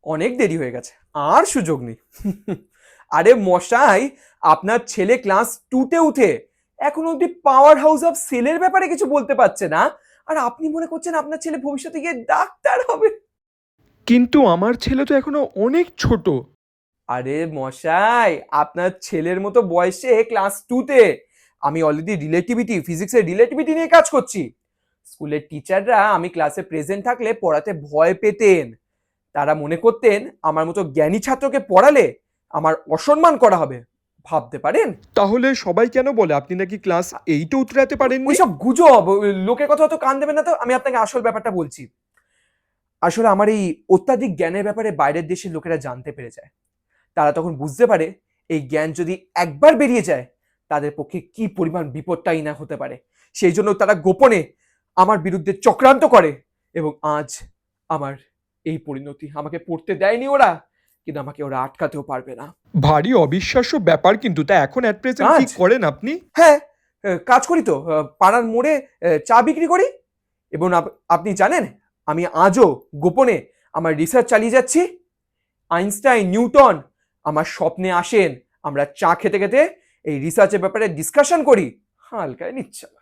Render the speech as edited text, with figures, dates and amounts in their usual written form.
অনেক দেরি হয়ে গেছে, আর সুযোগ নেই। আরে মশাই, আপনার ছেলে ক্লাস 2-তে উঠে এখন অব্দি পাওয়ার হাউস অফ সেলের ব্যাপারে কিছু বলতে পারছে না, আর আপনি মনে করছেন আপনার ছেলে ভবিষ্যতে গিয়ে ডাক্তার হবে? কিন্তু আমার ছেলে তো এখনো অনেক ছোট। আরে মশাই, আপনার ছেলের মতো বয়সে ক্লাস 2-তে আমি অলরেডি ফিজিক্সের রিলেটিভিটি নিয়ে কাজ করছি। স্কুলের টিচাররা আমি ক্লাসে প্রেজেন্ট থাকলে পড়াতে ভয় পেতেন। তারা মনে করতেন আমার মতো জ্ঞানী ছাত্রকে পড়ালে আমার অসম্মান করা হবে। ভাবতে পারেন? তাহলে সবাই কেন বলে আপনি নাকি ক্লাস 8-ও উতরাতে পারেননি? ওইসব গুজব, লোকের কথা তো কান দেবেন না তো। আমি আপনাকে আসল ব্যাপারটা বলছি। আসলে আমার এই অত্যাধিক জ্ঞানের ব্যাপারে বাইরের দেশের লোকেরা জানতে পেরে যায়। তারা তখন বুঝতে পারে এই জ্ঞান যদি একবার বেরিয়ে যায় তাদের পক্ষে কি পরিমাণ বিপদটাই না হতে পারে। সেই জন্য তারা গোপনে আমার বিরুদ্ধে চক্রান্ত করে, এবং আজ আমার এই পরিণতি। আমাকে পড়তে দেয়নি ওরা, কিন্তু আমাকে ওরা আটকাতেও পারবে না। ভারী অবিশ্বাস্য ব্যাপার কিন্তু। তা এখন অ্যাট প্রেজেন্ট কি কাজ? করেন আপনি? হ্যাঁ, কাজ করি তো। পাড়ার মোড়ে চা বিক্রি করি। এবং আপনি জানেন আমি আজও গোপনে আমার রিসার্চ চালিয়ে যাচ্ছি। আইনস্টাইন, নিউটন আমার স্বপ্নে আসেন। আমরা চা খেতে খেতে এই রিসার্চের ব্যাপারে ডিসকাশন করি। হালকায় নিচ্ছে না।